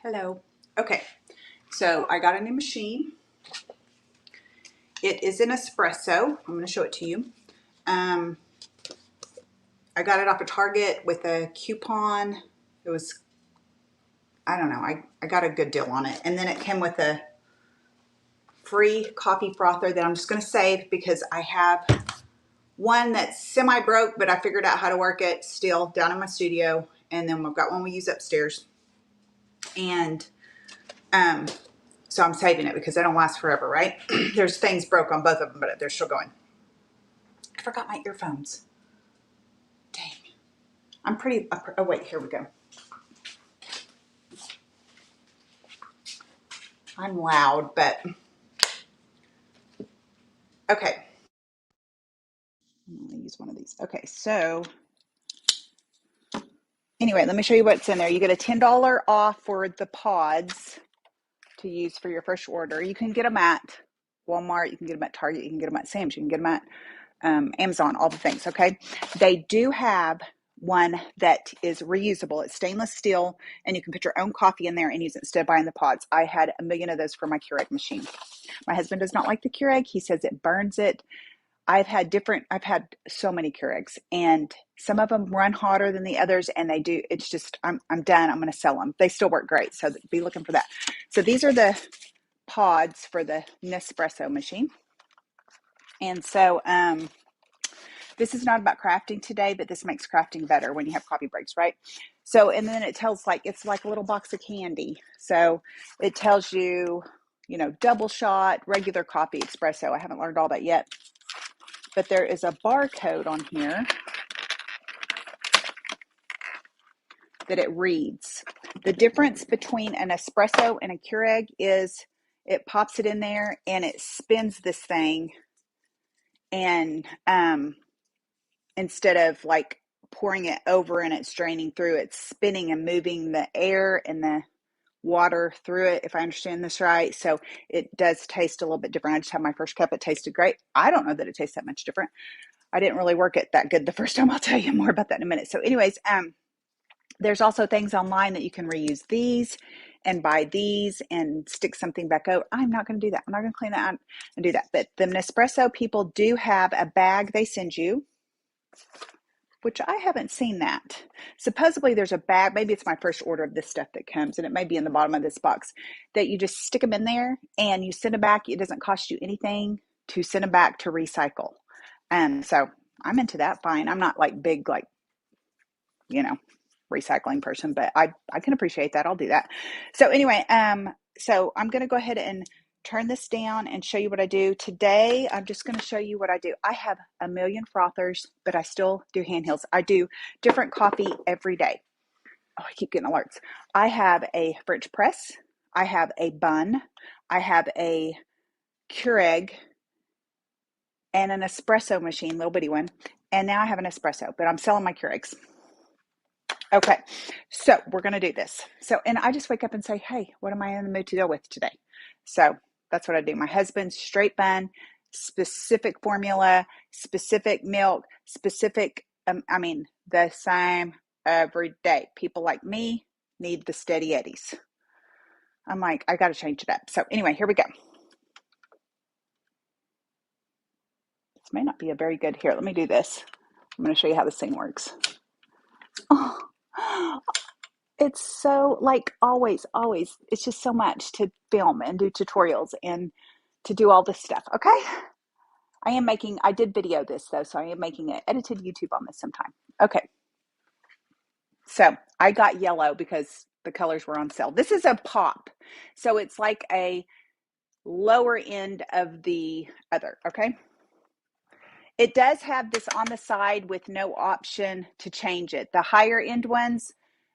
Hello. Okay, so I got a new machine. It is an espresso. I'm going to show it to you. I got it off of Target with a coupon. It was, I don't know, I got a good deal on it. And then it came with a free coffee frother that I'm just going to save because I have one that's semi-broke, but I figured out how to work it still down in my studio. And then we've got one we use upstairs. And so I'm saving it because they don't last forever, right? There's things broke on both of them, but they're still going. I forgot my earphones. Dang. I'm pretty, oh wait, here we go. I'm loud, but okay. I'm gonna use one of these. Okay, so anyway, let me show you what's in there. You get a $10 off for the pods to use for your first order. You can get them at Walmart, you can get them at Target, you can get them at Sam's, you can get them at Amazon, all the things, okay? They do have one that is reusable. It's stainless steel, and you can put your own coffee in there and use it instead of buying the pods. I had a million of those for my Keurig machine. My husband does not like the Keurig. He says it burns it. I've had so many Keurigs, and some of them run hotter than the others, and they do. It's just, I'm done. I'm going to sell them. They still work great, so be looking for that. So these are the pods for the Nespresso machine. And so this is not about crafting today, but this makes crafting better when you have coffee breaks, right? So, and then it tells it's like a little box of candy. So it tells you, double shot, regular coffee, espresso. I haven't learned all that yet, but there is a barcode on here that it reads. The difference between an espresso and a Keurig is it pops it in there and it spins this thing, and instead of like pouring it over and it's draining through, it's spinning and moving the air and the water through it, if I understand this right. So it does taste a little bit different. I just had my first cup. It tasted great. I don't know that it tastes that much different. I didn't really work it that good the first time. I'll tell you more about that in a minute. So anyways, there's also things online that you can reuse these and buy these and stick something back over. I'm not going to do that. I'm not going to clean that out and do that. But the Nespresso people do have a bag they send you, which I haven't seen that. Supposedly there's a bag, maybe it's my first order of this stuff that comes, and it may be in the bottom of this box, that you just stick them in there and you send them back. It doesn't cost you anything to send them back to recycle. And so I'm into that. Fine. I'm not like big, recycling person, but I can appreciate that. I'll do that. So anyway, so I'm going to go ahead and turn this down and show you what I do. Today, I'm just going to show you what I do. I have a million frothers, but I still do handhelds. I do different coffee every day. Oh, I keep getting alerts. I have a French press. I have a bun. I have a Keurig and an espresso machine, little bitty one. And now I have an espresso, but I'm selling my Keurigs. Okay, so we're going to do this. So, and I just wake up and say, hey, what am I in the mood to deal with today? So that's what I do. My husband's straight bun, specific formula, specific milk, specific, the same every day. People like me need the steady eddies. I'm like, I got to change it up. So anyway, here we go. This may not be a very good, here, let me do this. I'm going to show you how this thing works. Oh, it's so, like, always, it's just so much to film and do tutorials and to do all this stuff. Okay. I did video this though, so I am making an edited YouTube on this sometime. Okay. So I got yellow because the colors were on sale. This is a pop. So it's like a lower end of the other. Okay. It does have this on the side with no option to change it. The higher end ones,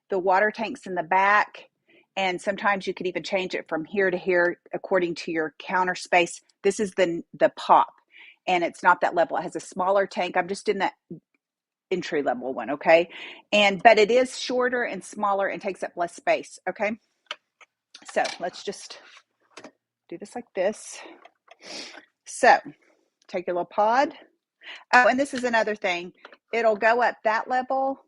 the water tank's in the back, and sometimes you could even change it from here to here according to your counter space. This is the pop, and it's not that level. It has a smaller tank. I'm just in the entry level one, okay? But it is shorter and smaller and takes up less space, okay? So let's just do this like this. So take your little pod. Oh, and this is another thing. It'll go up that level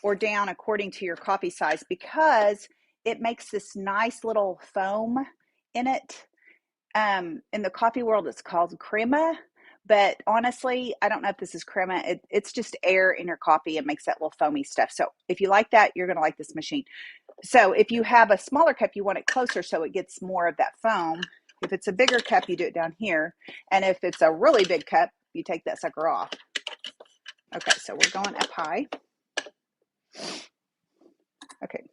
or down according to your coffee size, because it makes this nice little foam in it. In the coffee world, it's called crema. But honestly, I don't know if this is crema. It's just air in your coffee and makes that little foamy stuff. So if you like that, you're going to like this machine. So if you have a smaller cup, you want it closer so it gets more of that foam. If it's a bigger cup, you do it down here. And if it's a really big cup, you take that sucker off. Okay, so we're going up high. Okay,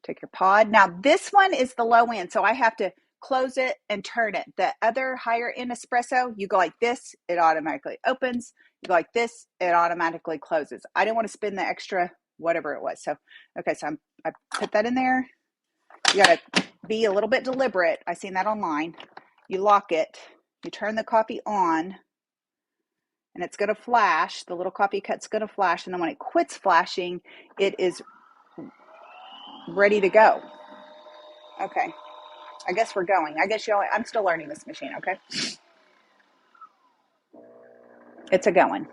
take your pod. Now this one is the low end, so I have to close it and turn it. The other higher end espresso, you go like this, it automatically opens. You go like this, it automatically closes. I didn't want to spend the extra whatever it was. So, okay, so I put that in there. You got to be a little bit deliberate. I seen that online. You lock it, you turn the coffee on, and it's going to flash. The little coffee cut's going to flash, and then when it quits flashing, it is ready to go. Okay, I guess we're going. I guess I'm still learning this machine, okay? It's a going.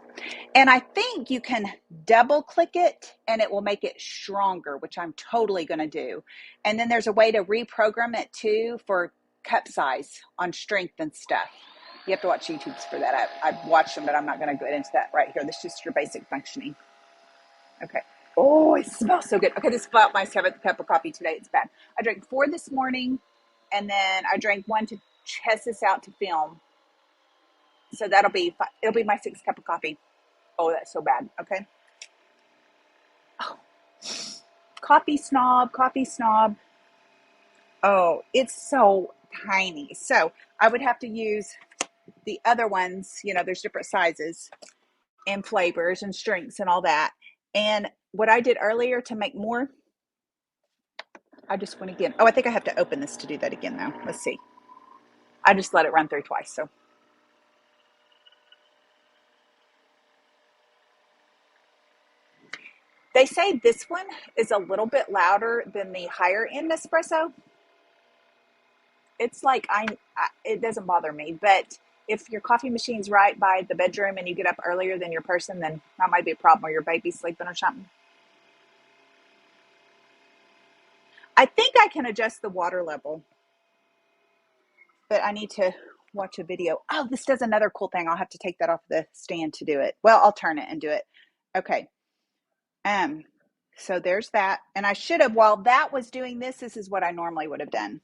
And I think you can double click it and it will make it stronger, which I'm totally going to do. And then there's a way to reprogram it too for cup size on strength and stuff. You have to watch YouTubes for that. I've watched them, but I'm not going to go into that right here. This is just your basic functioning. Okay. Oh, it smells so good. Okay, this is about my 7th cup of coffee today. It's bad. I drank 4 this morning, and then I drank 1 to test this out to film. So it'll be my 6th cup of coffee. Oh, that's so bad. Okay. Oh. Coffee snob. Oh, it's so tiny. So I would have to use the other ones. There's different sizes and flavors and strengths and all that. And what I did earlier to make more, I just went again. Oh, I think I have to open this to do that again now. Let's see. I just let it run through twice. So they say this one is a little bit louder than the higher end espresso. It's like it doesn't bother me, but if your coffee machine's right by the bedroom and you get up earlier than your person, then that might be a problem, or your baby's sleeping or something. I think I can adjust the water level, but I need to watch a video. Oh, this does another cool thing. I'll have to take that off the stand to do it. Well, I'll turn it and do it. Okay. So there's that. And I should have, while that was doing this is what I normally would have done.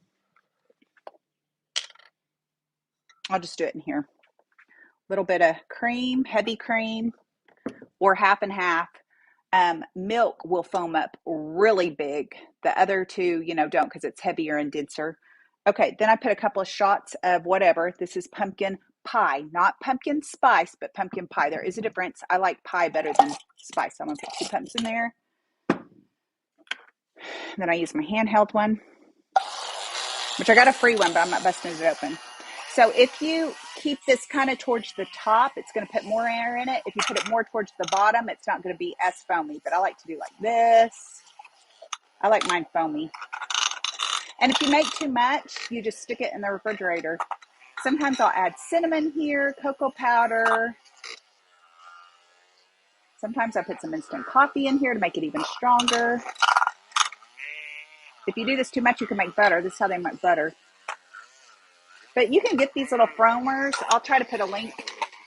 I'll just do it in here. A little bit of cream, heavy cream, or half and half. Milk will foam up really big. The other two, don't, because it's heavier and denser. Okay, then I put a couple of shots of whatever. This is pumpkin pie, not pumpkin spice, but pumpkin pie. There is a difference. I like pie better than spice. So I'm going to put 2 pumps in there. Then I use my handheld one, which I got a free one, but I'm not busting it open. So if you keep this kind of towards the top, it's going to put more air in it. If you put it more towards the bottom, it's not going to be as foamy. But I like to do like this. I like mine foamy. And if you make too much, you just stick it in the refrigerator. Sometimes I'll add cinnamon here, cocoa powder. Sometimes I put some instant coffee in here to make it even stronger. If you do this too much, you can make butter. This is how they make butter. But you can get these little foamers. I'll try to put a link.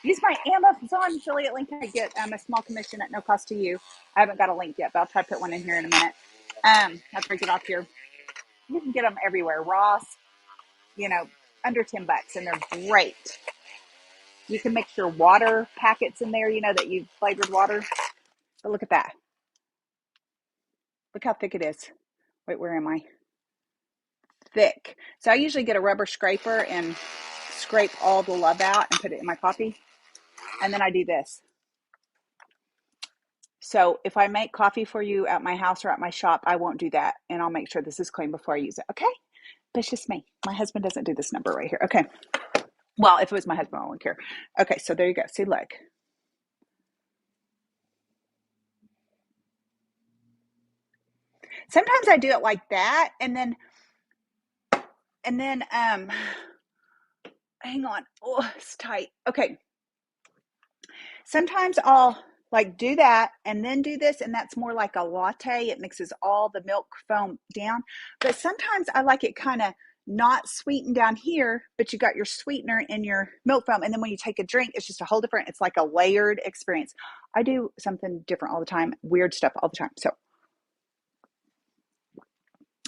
Use my Amazon affiliate link. I get a small commission at no cost to you. I haven't got a link yet, but I'll try to put one in here in a minute. After I get off here. You can get them everywhere. Ross, under $10, and they're great. You can mix your water packets in there, that you've flavored water. But look at that. Look how thick it is. Wait, where am I? Thick. So I usually get a rubber scraper and scrape all the love out and put it in my coffee. And then I do this. So if I make coffee for you at my house or at my shop, I won't do that. And I'll make sure this is clean before I use it. Okay? But it's just me. My husband doesn't do this number right here. Okay. Well, if it was my husband, I wouldn't care. Okay, so there you go. See, look. Sometimes I do it like that, and then hang on. Oh, it's tight. Okay. Sometimes I'll Like do that and then do this, and that's more like a latte. It mixes all the milk foam down. But sometimes I like it kind of not sweetened down here, but you got your sweetener in your milk foam, and then when you take a drink, it's just a whole different, it's like a layered experience. I do something different all the time, weird stuff all the time. So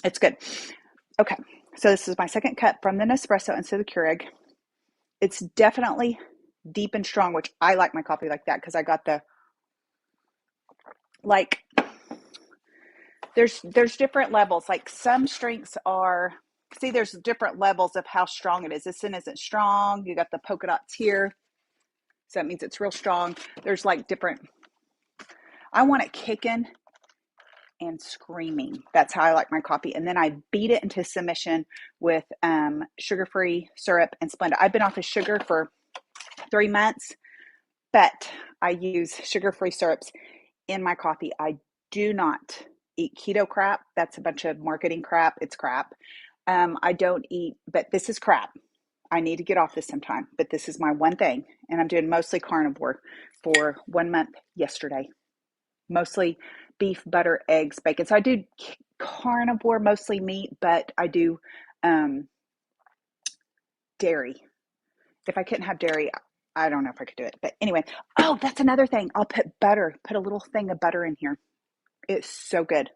it's good. Okay, so this is my second cup from the Nespresso instead of the Keurig. It's definitely deep and strong, which I like my coffee like that because I got the, like, there's different levels. Like some strengths are, see, there's different levels of how strong it is. This one isn't strong. You got the polka dots here, so that means it's real strong. There's like different, I want it kicking and screaming. That's how I like my coffee. And then I beat it into submission with sugar-free syrup and Splenda. I've been off of sugar for 3 months, but I use sugar-free syrups in my coffee. I do not eat keto crap. That's a bunch of marketing crap. It's crap. I don't eat, but this is crap. I need to get off this sometime, but this is my one thing. And I'm doing mostly carnivore for 1 month yesterday. Mostly beef, butter, eggs, bacon. So I do carnivore, mostly meat, but I do dairy. If I couldn't have dairy, I don't know if I could do it. But anyway, oh, that's another thing. I'll put butter, put a little thing of butter in here. It's so good.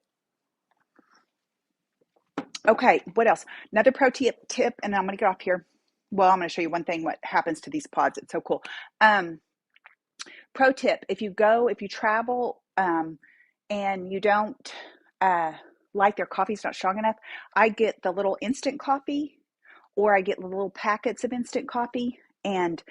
Okay, what else? Another pro tip, and I'm going to get off here. Well, I'm going to show you one thing, what happens to these pods. It's so cool. Pro tip, if you travel and you don't like their coffee's not strong enough, I get the little instant coffee, or I get the little packets of instant coffee, and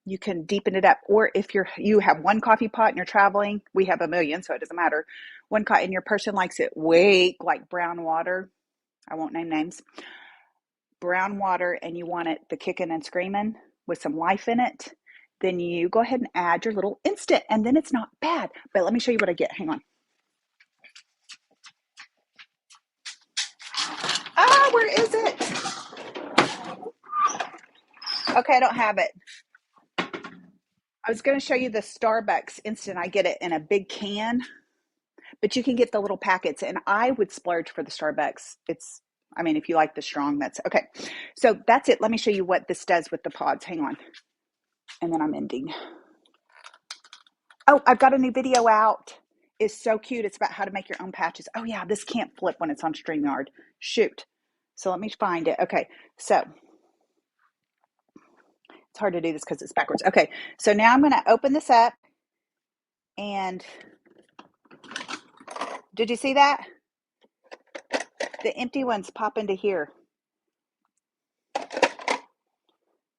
you can deepen it up. Or if you have one coffee pot and you're traveling, we have a million, so it doesn't matter. One pot, and your person likes it weak, like brown water. I won't name names. Brown water, and you want it the kicking and screaming with some life in it, then you go ahead and add your little instant, and then it's not bad. But let me show you what I get. Hang on. Ah, where is it? Okay, I don't have it. I was going to show you the Starbucks instant. I get it in a big can, but you can get the little packets, and I would splurge for the Starbucks. I mean, if you like the strong, that's okay. So that's it. Let me show you what this does with the pods. Hang on. And then I'm ending. Oh, I've got a new video out. It's so cute. It's about how to make your own patches. Oh yeah, this can't flip when it's on StreamYard. Shoot. So let me find it. Okay, so it's hard to do this because it's backwards. Okay, so now I'm going to open this up, and did you see that? The empty ones pop into here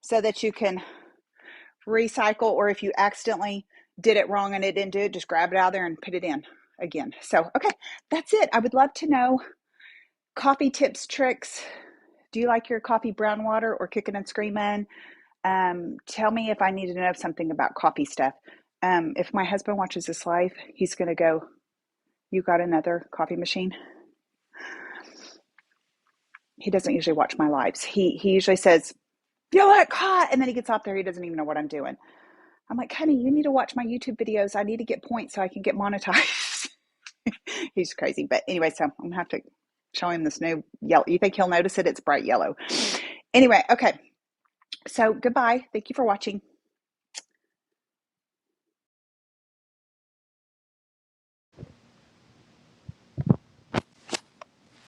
so that you can recycle, or if you accidentally did it wrong and it didn't do it, just grab it out of there and put it in again. So, okay, that's it. I would love to know coffee tips, tricks. Do you like your coffee brown water or kicking and screaming? Tell me if I need to know something about coffee stuff. If my husband watches this live, he's going to go, "You got another coffee machine?" He doesn't usually watch my lives. He usually says, "You look hot," and then he gets off there. He doesn't even know what I'm doing. I'm like, "Honey, you need to watch my YouTube videos. I need to get points so I can get monetized." He's crazy. But anyway, so I'm going to have to show him this new yellow. You think he'll notice it? It's bright yellow. Anyway, okay. So goodbye. Thank you for watching.